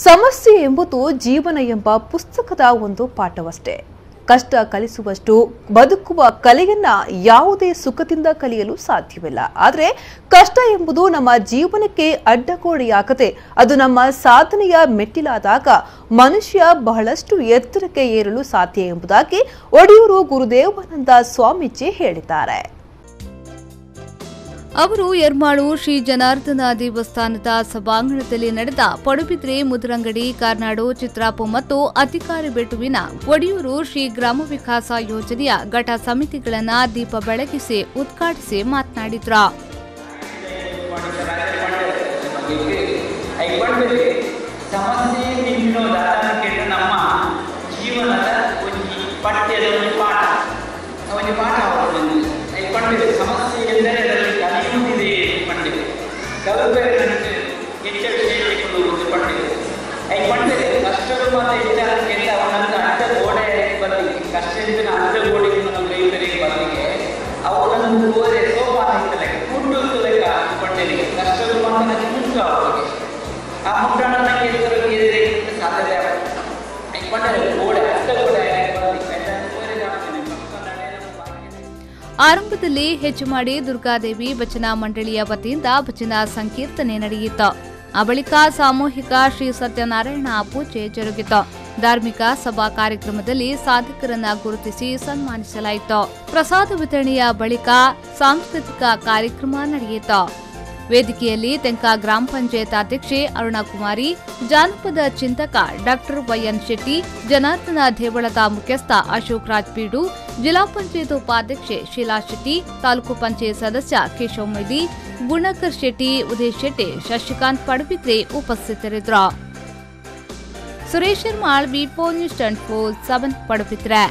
ಸಮಸ್ಯೆ ಎಂಬುದು ಜೀವನ ಎಂಬ ಪುಸ್ತಕದ ಒಂದು ಪಾಠವಷ್ಟೇ. ಕಷ್ಟ ಕಲಿಸುವಷ್ಟು ಬದುಕುವ ಕಲೆಯನ್ನ ಯಾವುದೇ ಸುಖದಿಂದ ಕಲಿಯಲು ಸಾಧ್ಯವಿಲ್ಲ. ಆದರೆ ಕಷ್ಟ ಎಂಬುದು ನಮ್ಮ ಜೀವನಕ್ಕೆ ಅಡ್ಡಗೋಡೆಯಾಗದೆ ಅದು ನಮ್ಮ ಸಾಧನೆಯ ಮೆಟ್ಟಿಲಾದಾಗ ಮನುಷ್ಯ ಬಹಳಷ್ಟು ಎತ್ತರಕ್ಕೆ ಏರಲು ಸಾಧ್ಯ ಎಂಬುದಾಗಿ ಒಡಿಯೂರು ಗುರುದೇವಾನಂದ ಸ್ವಾಮೀಜಿ ಹೇಳಿದ್ದಾರೆ. ಅವರು ಯರ್ಮಾಳು ಶ್ರೀ ಜನಾರ್ದನ ದೇವಸ್ಥಾನದ ಸಭಾಂಗಣದಲ್ಲಿ ನಡೆದ ಪಡುಬಿದ್ರೆ ಮುದ್ರಂಗಡಿ ಕಾರ್ನಾಡು ಚಿತ್ರಾಪು ಮತ್ತು ಅಧಿಕಾರಿ ಬೆಟ್ಟುವಿನ ಒಡಿಯೂರು ಶ್ರೀ ಗ್ರಾಮ ವಿಕಾಸ ಯೋಜನೆಯ ಘಟ ಸಮಿತಿಗಳನ್ನ ದೀಪ ಬೆಳಗಿಸಿ ಉದ್ಘಾಟಿಸಿ ಮಾತನಾಡಿದ್ರು. ಆರಂಭದಲ್ಲಿ ಹೆಚ್ಚು ಮಾಡಿ ದುರ್ಗಾದೇವಿ ಭಜನಾ ಮಂಡಳಿಯ ವತಿಯಿಂದ ಭಜನಾ ಸಂಕೀರ್ತನೆ ನಡೆಯಿತು. ಆ ಬಳಿಕ ಸಾಮೂಹಿಕ ಶ್ರೀ ಸತ್ಯನಾರಾಯಣ ಪೂಜೆ ಜರುಗಿತು. ಧಾರ್ಮಿಕ ಸಭಾ ಕಾರ್ಯಕ್ರಮದಲ್ಲಿ ಸಾಧಕರನ್ನ ಗುರುತಿಸಿ ಸನ್ಮಾನಿಸಲಾಯಿತು. ಪ್ರಸಾದ ವಿತರಣೆಯ ಬಳಿಕ ಸಾಂಸ್ಕೃತಿಕ ಕಾರ್ಯಕ್ರಮ ನಡೆಯಿತು. ವೇದಿಕೆಯಲ್ಲಿ ತೆಂಕ ಗ್ರಾಮ ಪಂಚಾಯತ್ ಅಧ್ಯಕ್ಷೆ ಅರುಣಕುಮಾರಿ, ಜಾನಪದ ಚಿಂತಕ ಡಾಕ್ಟರ್ ವೈಎನ್ ಶೆಟ್ಟಿ, ಜನಾರ್ದನ ದೇವಳದ ಮುಖ್ಯಸ್ಥ ಅಶೋಕ್ ರಾಜ್ ಪೀಡು, ಜಿಲ್ಲಾ ಪಂಚಾಯತ್ ಉಪಾಧ್ಯಕ್ಷೆ ಶೀಲಾ ಶೆಟ್ಟಿ, ತಾಲೂಕು ಪಂಚಾಯತ್ ಸದಸ್ಯ ಕೇಶವ್ ಮೈಲಿ, ಗುಣಕರ್ ಶೆಟ್ಟಿ, ಉದಯ್ ಶೆಟ್ಟಿ, ಶಶಿಕಾಂತ್ ಪಡುಬಿದ್ರೆ ಉಪಸ್ಥಿತರಿದ್ದರು. ಸುರೇಶ್ ಶರ್ಮಾಳ್, ವಿ4 ನ್ಯೂಸ್ 24/7 ಪಡುಬಿದ್ರೆ.